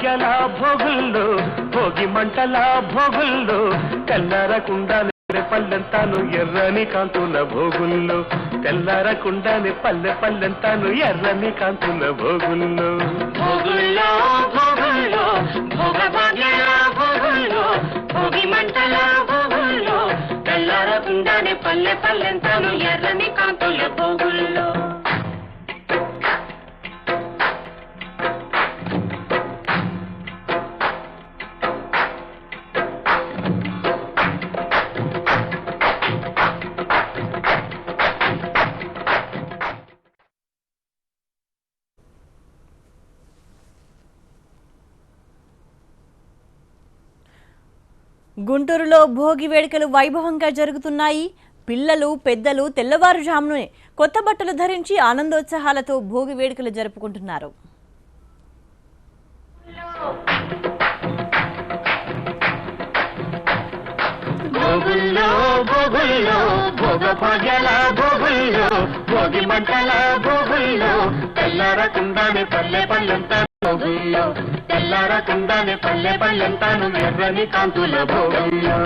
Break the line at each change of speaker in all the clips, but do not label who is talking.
భాగ్యాల భోగుల్లో భోగి మంటల భోగుల్లో తెల్లారకుండానే పల్లెంతాను ఎర్రని కాంతుల భోగుల్లో తెల్లారకుండానే పల్లెంతాను ఎర్రని కాంతుల భోగుల్లో
భోగుల్లో భోగుల్లో భోగ భాగ్యాల భోగుల్లో భోగి మంటల భోగుల్లో తెల్లారకుండానే పల్లెంతాను ఎర్రని కాంతుల భోగుల్లో.
గుంటూరులో భోగి వేడుకలు వైభవంగా జరుగుతున్నాయి. పిల్లలు పెద్దలు తెల్లవారుజామునే కొత్త బట్టలు ధరించి ఆనందోత్సాహాలతో భోగి వేడుకలు జరుపుకుంటున్నారు.
భోగుల్లో భోగుల్లో భోగ భాగ్యాల భోగుల్లో భోగి మంటల భోగుల్లో తెల్లారకుండానే పల్లెంతాను భోగుల్లో తెల్లారకుండానే పల్లెంతాను ఎర్రని కాంతుల భోగుల్లో.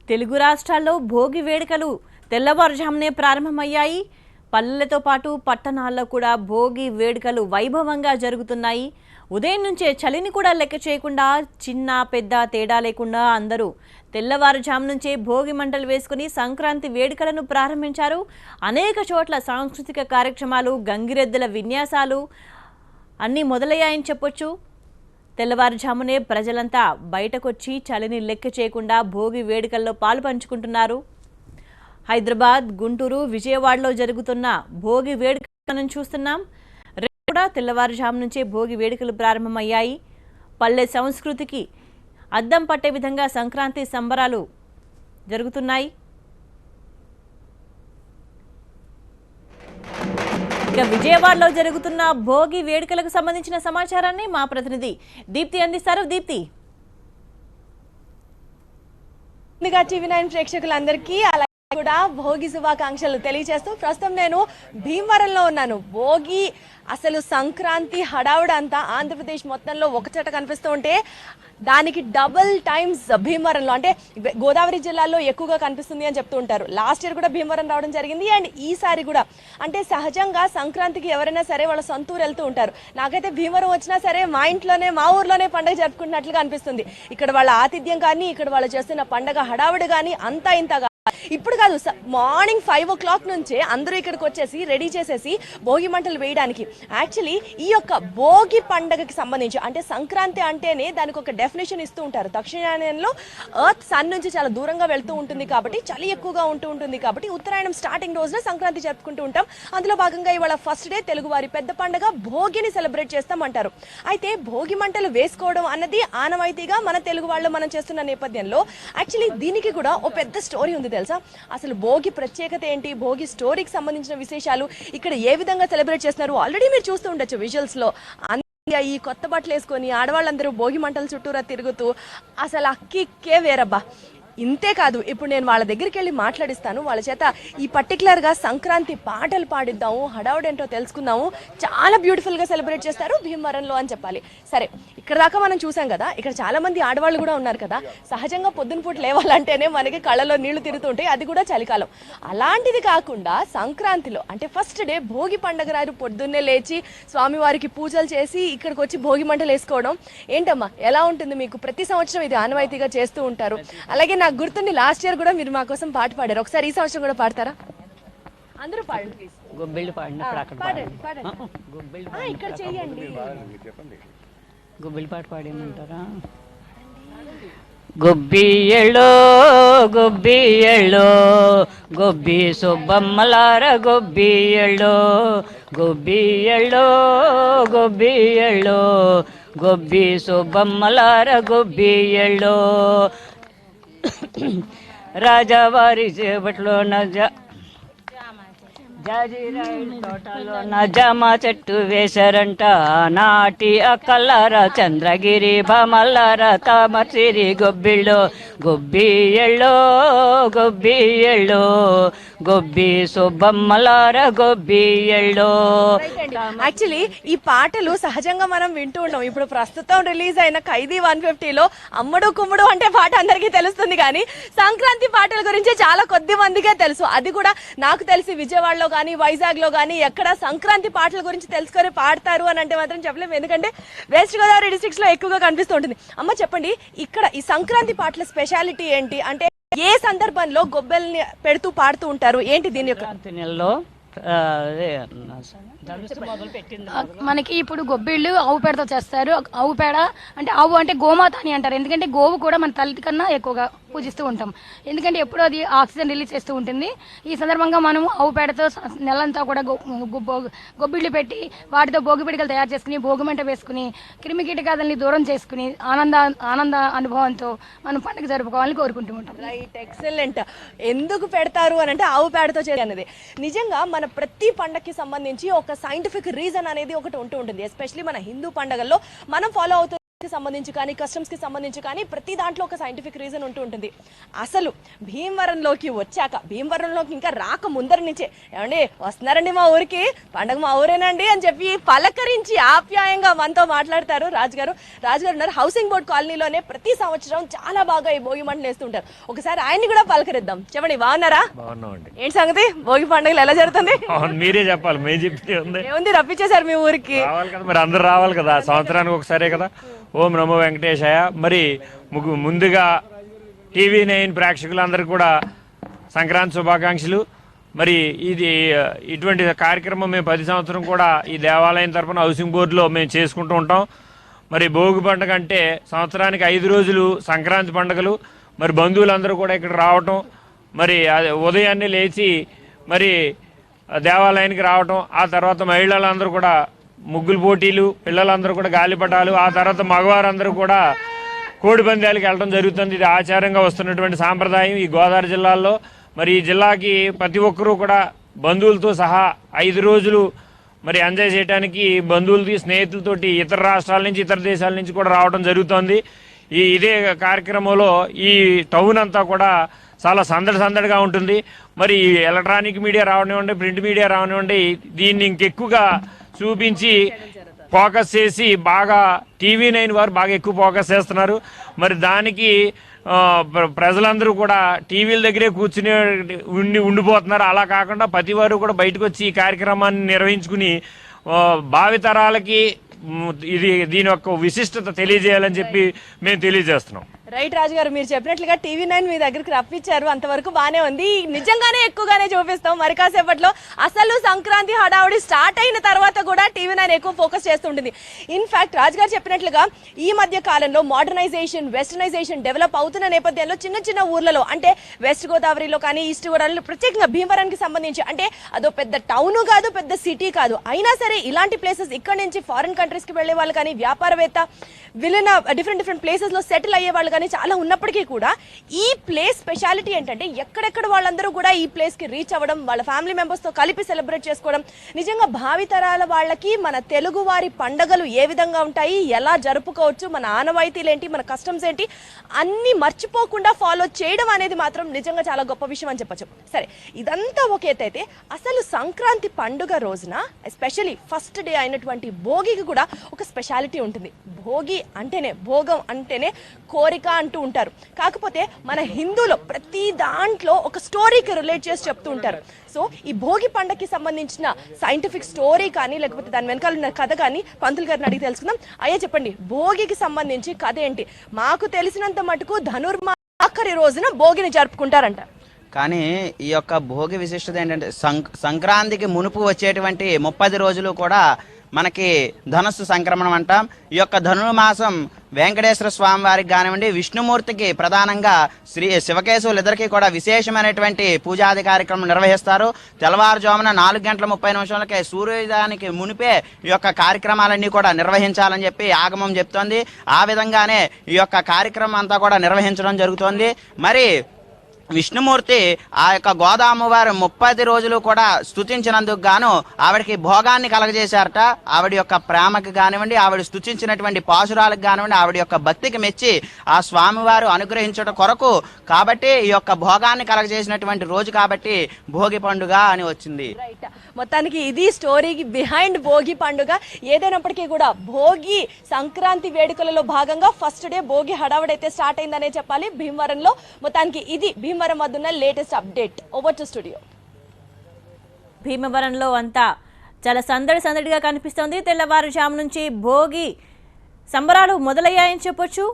తెలుగు రాష్ట్రాల్లో భోగి వేడుకలు తెల్లవారుజామునే ప్రారంభమయ్యాయి. పల్లెలతో పాటు పట్టణాల్లో కూడా భోగి వేడుకలు వైభవంగా జరుగుతున్నాయి. ఉదయం నుంచే చలిని కూడా లెక్క చేయకుండా చిన్న పెద్ద తేడా లేకుండా అందరూ తెల్లవారుజాము నుంచే భోగి మంటలు వేసుకుని సంక్రాంతి వేడుకలను ప్రారంభించారు. అనేక చోట్ల సాంస్కృతిక కార్యక్రమాలు, గంగిరెద్దుల విన్యాసాలు అన్నీ మొదలయ్యాయని చెప్పొచ్చు. తెల్లవారుజామునే ప్రజలంతా బయటకొచ్చి చలిని లెక్క చేయకుండా భోగి వేడుకల్లో పాలు పంచుకుంటున్నారు. హైదరాబాద్, గుంటూరు, విజయవాడలో జరుగుతున్న భోగి వేడుకలను చూస్తున్నాం. రేపు కూడా తెల్లవారుజాము నుంచే భోగి వేడుకలు ప్రారంభమయ్యాయి. పల్లె సంస్కృతికి అద్దం పట్టే విధంగా సంక్రాంతి సంబరాలు జరుగుతున్నాయి. ఇక విజయవాడలో జరుగుతున్న భోగి వేడుకలకు సంబంధించిన సమాచారాన్ని మా ప్రతినిధి దీప్తి అందిస్తారు. దీప్తి.
టీవీ9 ప్రేక్షకులందరికీ అలాగే కూడా భోగి శుభాకాంక్షలు తెలియజేస్తూ ప్రస్తుతం నేను భీమవరంలో ఉన్నాను. భోగి అసలు సంక్రాంతి హడావుడంతా ఆంధ్రప్రదేశ్ మొత్తంలో ఒకచోట కనిపిస్తూ ఉంటే దానికి డబుల్ టైమ్స్ భీమవరంలో, అంటే గోదావరి జిల్లాలో ఎక్కువగా కనిపిస్తుంది అని చెప్తూ ఉంటారు. లాస్ట్ ఇయర్ కూడా భీమవరం రావడం జరిగింది. అండ్ ఈసారి కూడా అంటే సహజంగా సంక్రాంతికి ఎవరైనా సరే వాళ్ళ సొంత ఊరు వెళ్తూ ఉంటారు. నాకైతే భీమవరం వచ్చినా సరే మా ఇంట్లోనే మా ఊర్లోనే పండుగ జరుపుకుంటున్నట్లుగా అనిపిస్తుంది. ఇక్కడ వాళ్ళ ఆతిథ్యం కానీ, ఇక్కడ వాళ్ళు చేస్తున్న పండుగ హడావుడి కానీ అంతా ఇంతగా ఇప్పుడు కాదు, మార్నింగ్ 5 o'clock నుంచే అందరూ ఇక్కడికి వచ్చేసి రెడీ చేసేసి భోగి మంటలు వేయడానికి. యాక్చువల్లీ ఈ యొక్క భోగి పండుగకి సంబంధించి అంటే సంక్రాంతి అంటేనే దానికి ఒక డెఫినేషన్ ఇస్తూ ఉంటారు. దక్షిణాయనంలో ఎర్త్ సన్ నుంచి చాలా దూరంగా వెళ్తూ ఉంటుంది కాబట్టి చలి ఎక్కువగా ఉంటూ ఉంటుంది కాబట్టి ఉత్తరాయణం స్టార్టింగ్ రోజున సంక్రాంతి జరుపుకుంటూ ఉంటాం. అందులో భాగంగా ఇవాళ ఫస్ట్ డే తెలుగు వారి పెద్ద పండుగ భోగిని సెలబ్రేట్ చేస్తామంటారు. అయితే భోగి మంటలు వేసుకోవడం అన్నది ఆనవాయితీగా మన తెలుగు వాళ్ళు మనం చేస్తున్న నేపథ్యంలో యాక్చువల్లీ దీనికి కూడా ఓ పెద్ద స్టోరీ ఉంది తెలుసా. అసలు భోగి ప్రత్యేకత ఏంటి, భోగి స్టోరీకి సంబంధించిన విశేషాలు, ఇక్కడ ఏ విధంగా సెలబ్రేట్ చేస్తున్నారు ఆల్రెడీ మీరు చూస్తూ ఉండొచ్చు విజువల్స్ లో. ఈ కొత్త బట్టలు వేసుకొని ఆడవాళ్ళందరూ భోగి మంటల చుట్టూరా తిరుగుతూ అసలు అక్కికే వేరబ్బా. ఇంతే కాదు, ఇప్పుడు నేను వాళ్ళ దగ్గరికి వెళ్ళి మాట్లాడిస్తాను. వాళ్ళ చేత ఈ పర్టికులర్గా సంక్రాంతి పాటలు పాడిద్దాము, హడావుడేంటో తెలుసుకుందాము. చాలా బ్యూటిఫుల్గా సెలబ్రేట్ చేస్తారు భీమవరంలో అని చెప్పాలి. సరే, ఇక్కడ దాకా మనం చూసాం కదా, ఇక్కడ చాలా మంది ఆడవాళ్ళు కూడా ఉన్నారు కదా. సహజంగా పొద్దున పూట లేవాలంటేనే మనకి కళ్ళలో నీళ్లు తిరుగుతుంటాయి, అది కూడా చలికాలం. అలాంటిది కాకుండా సంక్రాంతిలో అంటే ఫస్ట్ డే భోగి పండుగ నాడు పొద్దున్నే లేచి స్వామివారికి పూజలు చేసి ఇక్కడికి వచ్చి భోగి మంటలు వేసుకోవడం ఏంటమ్మా ఎలా ఉంటుంది మీకు? ప్రతి సంవత్సరం ఇది ఆనవాయితీగా చేస్తూ ఉంటారు. అలాగే నాకు గుర్తుంది లాస్ట్ ఇయర్ కూడా మీరు మా కోసం పాట పాడారు. ఒకసారి ఈ సంవత్సరం కూడా పాడతారా? అందరూ పాడండి ప్లీజ్.
గొబ్బిళ్ళు
ఇక్కడ చేయండి.
గొబ్బిలి పాట పాడేమంటారా? గొబ్బియళ్ళో గొబ్బియళ్ళో గొబ్బి సుబ్బమ్మలార గొబ్బియళ్ళో గొబ్బి ఎళ్ళో గొబ్బి ఎళ్ళో గొబ్బి సుబ్బమ్మలార గొబ్బి ఎళ్ళో రాజావారి చేపట్లో జాజిరాయి తోటలో జామ చెట్టు వేశారంట నాటి అక్కల్లారా చంద్రగిరి భామల్లారా తామసిరి గొబ్బిళ్ళో గొబ్బి ఎళ్ళో గొబ్బి ఎళ్ళో గొబ్బి సుబ్బమ్మలార గొబ్బి ఎళ్ళో.
యాక్చువల్లీ ఈ పాటలు సహజంగా మనం వింటూ ఉన్నాం. ఇప్పుడు ప్రస్తుతం రిలీజ్ అయిన ఖైదీ 150లో అమ్ముడు కుమ్ముడు అంటే పాట అందరికీ తెలుస్తుంది, కానీ సంక్రాంతి పాటల గురించి చాలా కొద్ది మందికే తెలుసు. అది కూడా నాకు తెలిసి విజయవాడలో కానీ వైజాగ్ లో కానీ ఎక్కడ సంక్రాంతి పాటల గురించి తెలుసుకొని పాడతారు అని అంటే మాత్రం చెప్పలేము, ఎందుకంటే వెస్ట్ గోదావరి డిస్ట్రిక్ట్స్ లో ఎక్కువగా కనిపిస్తూ ఉంటుంది. అమ్మ చెప్పండి, ఇక్కడ ఈ సంక్రాంతి పాటల స్పెషాలిటీ ఏంటి? అంటే ఏ సందర్భంలో గొబ్బెల్ని పెడుతూ పాడుతూ ఉంటారు, ఏంటి దీని యొక్క?
నెలలో
మనకి ఇప్పుడు గొబ్బిళ్ళు ఆవు పేడతో చేస్తారు. ఆవు పేడ అంటే ఆవు అంటే గోమాత అని అంటారు, ఎందుకంటే గోవు కూడా మన తల్లి కన్నా ఎక్కువగా పూజిస్తూ ఉంటాం, ఎందుకంటే ఎప్పుడూ అది ఆక్సిజన్ రిలీజ్ చేస్తూ ఉంటుంది. ఈ సందర్భంగా మనము ఆవు పేడతో నెలంతా కూడా గొబ్బిళ్ళు పెట్టి వాటితో భోగి పిడికలు తయారు చేసుకుని భోగిమంట వేసుకుని క్రిమి కీటకాదుల్ని దూరం చేసుకుని ఆనంద అనుభవంతో మనం పండుగ జరుపుకోవాలని కోరుకుంటూ ఉంటాం.
Right, excellent. ఎందుకు పెడతారు అని అంటే ఆవు పేడతో అనేది నిజంగా మన ప్రతి పండగకి సంబంధించి ఒక సైంటిఫిక్ రీజన్ అనేది ఒకటి ఉంటూ ఉంటుంది. ఎస్పెషలీ మన హిందూ పండుగల్లో మనం ఫాలో అవుతున్న సంబంధించి కానీ కస్టమ్స్ కి సంబంధించి కానీ ప్రతి దాంట్లో ఒక సైంటిఫిక్ రీజన్ ఉంటూ ఉంటుంది. అసలు భీమవరంలోకి వచ్చాక, భీమవరంలోకి ఇంకా రాక ముందర నుంచే ఏమండి వస్తున్నారండి మా ఊరికి, పండగ మా ఊరేనండి అని చెప్పి పలకరించి ఆప్యాయంగా మనతో మాట్లాడతారు రాజుగారు. రాజుగారు ఉన్నారు హౌసింగ్ బోర్డ్ కాలనీలోనే ప్రతి సంవత్సరం చాలా బాగా ఈ భోగి మంటలు వేస్తుంటారు. ఒకసారి ఆయన్ని కూడా పలకరిద్దాం. చెప్పండి, బాగున్నారా? ఏంటి సంగతి, భోగి పండుగలు ఎలా జరుగుతుంది?
మీరే చెప్పాలి, మేము చెప్తే
ఏముంది, రప్పించేశారు మీ ఊరికి.
రావాలి కదా మరి, అందరు రావాలి కదా, సంవత్సరానికి ఒకసారే కదా. ఓం నమో వెంకటేశాయ. మరి ముందుగా TV9 ప్రేక్షకులందరికీ కూడా సంక్రాంతి శుభాకాంక్షలు. మరి ఇది ఇటువంటి కార్యక్రమం మేము 10 సంవత్సరం కూడా ఈ దేవాలయం తరఫున హౌసింగ్ బోర్డులో మేము చేసుకుంటూ ఉంటాం. మరి భోగి పండుగ అంటే సంవత్సరానికి 5 రోజులు సంక్రాంతి పండుగలు. మరి బంధువులందరూ కూడా ఇక్కడ రావటం, మరి ఉదయాన్నే లేచి మరి దేవాలయానికి రావటం, ఆ తర్వాత మహిళలందరూ కూడా ముగ్గులు పోటీలు, పిల్లలందరూ కూడా గాలిపటాలు, ఆ తర్వాత మగవారందరూ కూడా కోడి పందాలకి వెళ్ళడం జరుగుతుంది. ఇది ఆచారంగా వస్తున్నటువంటి సాంప్రదాయం ఈ గోదావరి జిల్లాలో. మరి ఈ జిల్లాకి ప్రతి ఒక్కరూ కూడా బంధువులతో సహా 5 రోజులు మరి ఎంజాయ్ చేయడానికి బంధువులకి స్నేహితులతోటి ఇతర రాష్ట్రాల నుంచి ఇతర దేశాల నుంచి కూడా రావడం జరుగుతుంది. ఇదే కార్యక్రమంలో ఈ టౌన్ అంతా కూడా చాలా సందడిగా ఉంటుంది. మరి ఎలక్ట్రానిక్ మీడియా రావనివ్వండి, ప్రింట్ మీడియా రావనివ్వండి, దీన్ని ఇంకెక్కువగా చూపించి ఫోకస్ చేసి బాగా TV9 వారు బాగా ఎక్కువ ఫోకస్ చేస్తున్నారు. మరి దానికి ప్రజలందరూ కూడా టీవీల దగ్గరే కూర్చుని ఉండిపోతున్నారు. అలా కాకుండా ప్రతి వారు కూడా బయటకు వచ్చి ఈ కార్యక్రమాన్ని నిర్వహించుకుని భావితరాలకి దీని యొక్క విశిష్టత తెలియజేయాలని చెప్పి మేము తెలియజేస్తున్నాం.
రైట్ రాజు గారు, మీరు చెప్పినట్లుగా TV9 మీ దగ్గరికి రప్పించారు, అంతవరకు బానే ఉంది. నిజంగానే ఎక్కువగానే చూపిస్తాం. మరి కాసేపట్లో అసలు సంక్రాంతి హడావుడి స్టార్ట్ అయిన తర్వాత కూడా TV9 ఎక్కువ ఫోకస్ చేస్తుంటుంది. ఇన్ఫాక్ట్ రాజు గారు చెప్పినట్లుగా ఈ మధ్య కాలంలో మోడర్నైజేషన్, వెస్టర్నైజేషన్ డెవలప్ అవుతున్న నేపథ్యంలో చిన్న ఊర్లలో అంటే వెస్ట్ గోదావరిలో కానీ ఈస్ట్ గోదావరిలో ప్రత్యేకంగా భీమవరానికి సంబంధించి అంటే అదో పెద్ద టౌన్ కాదు, పెద్ద సిటీ కాదు, అయినా సరే ఇలాంటి ప్లేసెస్ ఇక్కడ నుంచి ఫారిన్ కంట్రీస్ కి వెళ్లే వాళ్ళు కానీ వ్యాపారవేత్త విలన్ డిఫరెంట్ ప్లేసెస్ లో సెటిల్ అయ్యే వాళ్ళు కానీ చాలా ఉన్నప్పటికీ కూడా ఈ ప్లేస్ స్పెషాలిటీ ఏంటంటే ఎక్కడెక్కడ వాళ్ళందరూ కూడా ఈ ప్లేస్ కి రీచ్ అవ్వడం, వాళ్ళ ఫ్యామిలీ మెంబర్స్ తో కలిపి సెలబ్రేట్ చేసుకోవడం, నిజంగా భావితరాల వాళ్ళకి మన తెలుగు వారి పండుగలు ఏ విధంగా ఉంటాయి, ఎలా జరుపుకోవచ్చు, మన ఆనవాయితీలు ఏంటి, మన కస్టమ్స్ ఏంటి అన్ని మర్చిపోకుండా ఫాలో చేయడం అనేది మాత్రం నిజంగా చాలా గొప్ప విషయం అని చెప్పచ్చు. సరే, ఇదంతా ఒక ఎత్తైతే అసలు సంక్రాంతి పండుగ రోజున ఎస్పెషలీ ఫస్ట్ డే అయినటువంటి భోగికి కూడా ఒక స్పెషాలిటీ ఉంటుంది. భోగి అంటేనే, భోగం అంటేనే కోరిక అంటూ ఉంటారు. కాకపోతే మన హిందూలో ప్రతి దాంట్లో ఒక స్టోరీకి రిలేట్ చేసి చెప్తూ ఉంటారు. సో ఈ భోగి పండగకి సంబంధించిన సైంటిఫిక్ స్టోరీ కానీ లేకపోతే దాని వెనకాల ఉన్న కథ కానీ పంతులు గారిని అడిగి తెలుసుకుందాం. అయ్యా చెప్పండి, భోగికి సంబంధించి కథ ఏంటి? మాకు తెలిసినంత మటుకు ఆఖరి రోజున భోగిని జరుపుకుంటారంట.
కానీ ఈ యొక్క భోగి విశిష్టత ఏంటంటే సంక్రాంతికి మునుపు వచ్చేటువంటి 30 రోజులు కూడా మనకి ధనుస్సు సంక్రమణం అంటాం. ఈ యొక్క ధనుర్మాసం వెంకటేశ్వర స్వామి వారికి కానివ్వండి, విష్ణుమూర్తికి ప్రధానంగా శ్రీ శివకేశవులు ఇద్దరికి కూడా విశేషమైనటువంటి పూజాది కార్యక్రమం నిర్వహిస్తారు. తెల్లవారుజామున 4:30 సూర్యోదయానికి మునిపే ఈ యొక్క కార్యక్రమాలన్నీ కూడా నిర్వహించాలని చెప్పి ఆగమం చెప్తోంది. ఆ విధంగానే ఈ యొక్క కార్యక్రమం అంతా కూడా నిర్వహించడం జరుగుతోంది. మరి విష్ణుమూర్తి ఆ యొక్క గోదామ్మవారు 30 రోజులు కూడా స్తుతించినందుకు గాను ఆవిడకి భోగాన్ని కలగజేశారట. ఆవిడ యొక్క ప్రేమకి కానివ్వండి, ఆవిడ స్తుతించినటువంటి పాశురాలకు కానివ్వండి, ఆవిడ యొక్క భక్తికి మెచ్చి ఆ స్వామివారు అనుగ్రహించడం కొరకు కాబట్టి ఈ యొక్క భోగాన్ని కలగజేసినటువంటి రోజు కాబట్టి భోగి పండుగ అని వచ్చింది.
మొత్తానికి ఇది స్టోరీకి బిహైండ్ భోగి పండుగ. ఏదైనప్పటికీ కూడా భోగి సంక్రాంతి వేడుకలలో భాగంగా ఫస్ట్ డే భోగి హడావుడైతే స్టార్ట్ అయిందనే చెప్పాలి భీమవరంలో. మొత్తానికి ఇది భీమవరం వద్దున్న latest update. Over to studio.
భీమవరంలో అంతా చాలా సందడిగా కనిపిస్తోంది. తెల్లవారుజాము నుంచి భోగి సంబరాలు మొదలయ్యాయని చెప్పొచ్చు.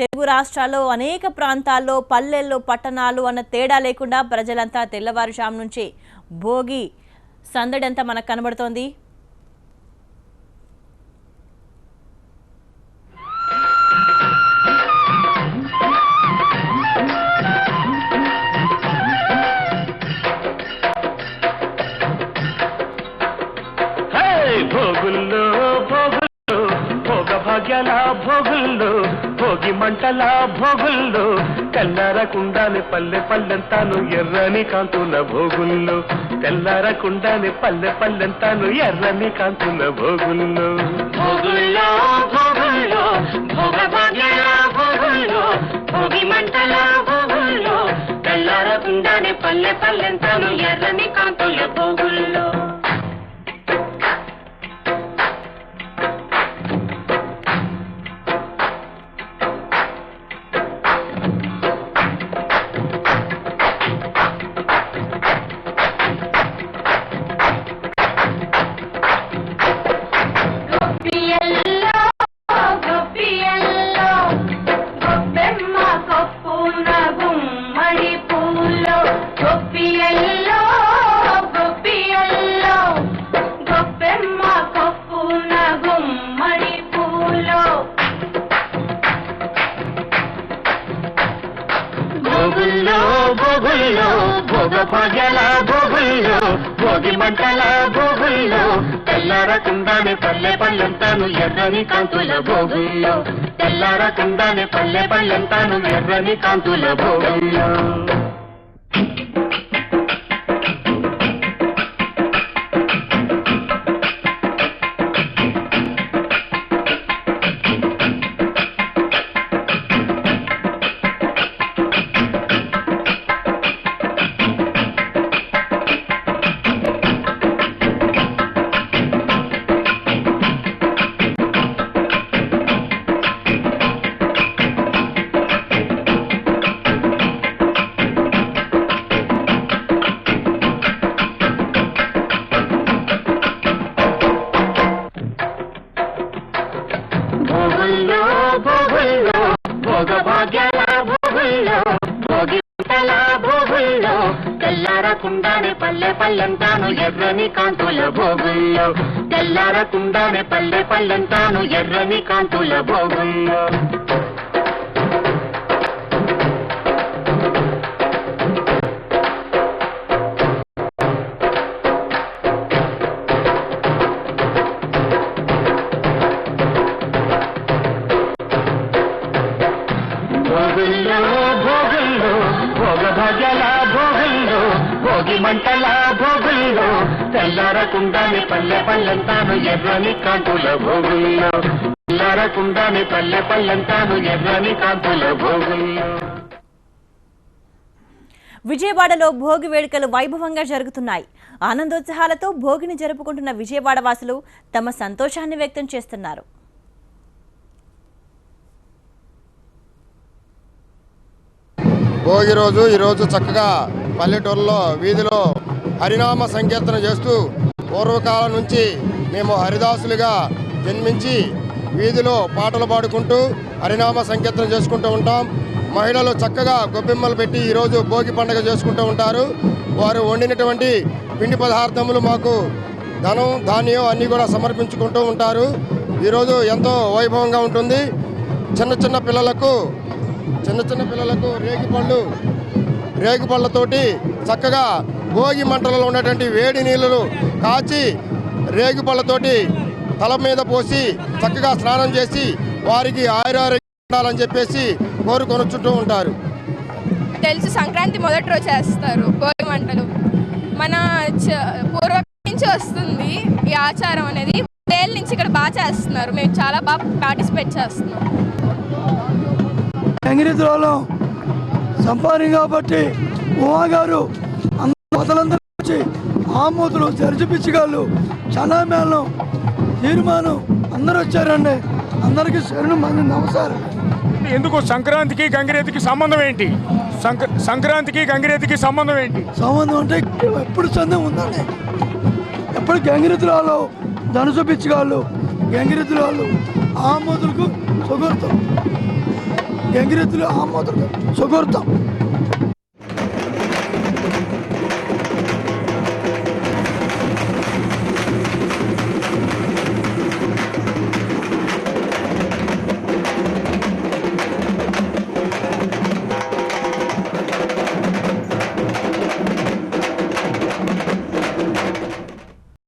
తెలుగు రాష్ట్రాల్లో అనేక ప్రాంతాల్లో పల్లెల్లో పట్టణాలు అన్న తేడా లేకుండా ప్రజలంతా తెల్లవారుజాము నుంచి భోగి సందడి అంతా మనకు కనబడుతోంది.
భోగుల్లో భోగుల్లో భోగ భాగ్యాల భోగుల్లో భోగి మంటల భోగుల్లో తెల్లారకుండానే పల్లెంతాను ఎర్రని కాంతుల భోగుల్లో తెల్లారకుండానే పల్లెంతాను ఎర్రని కాంతుల భోగుల్లో
భోగుల్లో భోగుల్లో భోగ భాగ్యాల భోగుల్లో భోగి మంటల భోగుల్లో తెల్లారకుండానే పల్లెంతాను ఎర్రని కాంతుల భోగుల్లో భోగుల్లో భోగ భాగ్యాల భోగుల్లో భోగి మంటల భోగుల్లో తెల్లారకుండానే పల్లెంతాను ఎర్రని కాంతుల భోగుల్లో తెల్లారకుండానే పల్లెంతాను ఎర్రని కాంతుల భోగుల్లో భోగ భాగ్యాల భోగుల్లో భోగి మంటల భోగుల్లో తెల్లారకుండానే పల్లెంతాను ఎర్రని కాంతుల భోగుల్లో తెల్లారకుండానే పల్లెంతాను ఎర్రని కాంతుల భోగుల్లో భోగుల్లో భోగ భాగ్యాల భోగుల్లో భోగి మంటల భోగుల్లో తెల్లారకుండానే పల్లెంతాను ఎర్రని కాంతుల భోగుల్లో తెల్లారకుండానే పల్లెంతాను ఎర్రని కాంతుల భోగుల్లో.
విజయవాడలో భోగి వేడుకలు వైభవంగా జరుగుతున్నాయి. ఆనందోత్సాహాలతో భోగిని జరుపుకుంటున్న విజయవాడ వాసులు తమ సంతోషాన్ని వ్యక్తం చేస్తున్నారు.
భోగి రోజు ఈరోజు చక్కగా పల్లెటూరులో వీధిలో హరినామ సంకీర్తన చేస్తూ పూర్వకాలం నుంచి మేము హరిదాసులుగా జన్మించి వీధిలో పాటలు పాడుకుంటూ హరినామ సంకీర్తన చేసుకుంటూ ఉంటాం. మహిళలు చక్కగా గొబ్బెమ్మలు పెట్టి ఈరోజు భోగి పండుగ చేసుకుంటూ ఉంటారు. వారు వండినటువంటి పిండి పదార్థములు మాకు ధనం ధాన్యం అన్నీ కూడా సమర్పించుకుంటూ ఉంటారు. ఈరోజు ఎంతో వైభవంగా ఉంటుంది. చిన్న చిన్న పిల్లలకు రేగిపళ్ళతోటి చక్కగా భోగి మంటలలో ఉన్నటువంటి వేడి నీళ్ళు కాచి రేగిపళ్ళతోటి తల మీద పోసి చక్కగా స్నానం చేసి వారికి ఆయురారోగ్యం ఉండాలని చెప్పేసి కోరుకొనొచ్చుంటూ ఉంటారు.
తెలుసు, సంక్రాంతి మొదటి రోజు చేస్తారు భోగి మంటలు. మన పూర్వకాలం నుంచి వస్తుంది ఈ ఆచారం అనేది. ఏళ్ళ నుంచి ఇక్కడ బాగా చేస్తున్నారు. మేము చాలా బాగా పార్టిసిపేట్ చేస్తున్నాం.
గంగిరెద్దులలో సంపాదన కాబట్టి ఉమా గారు మొదలందరూ వచ్చి ఆమోదులు జరిపిచ్చిగాళ్ళు చనామేళం తీర్మానం అందరూ వచ్చారండి. అందరికీ శరణు మంది నమస్కారం.
ఎందుకు సంక్రాంతికి గంగిరెద్దుకి సంబంధం ఏంటి? సంక్రాంతికి గంగిరెద్దుకి సంబంధం ఏంటి?
సంబంధం అంటే ఎప్పుడు చందం ఉందండి. ఎప్పుడు గంగిరెద్దులలో ధనుసు పిచ్చిగాళ్ళు గంగిరెద్దులు ఆమోదులకు సుగూర్తం. గంగిరెద్దులు ఆమోదులకు సుగూర్తం.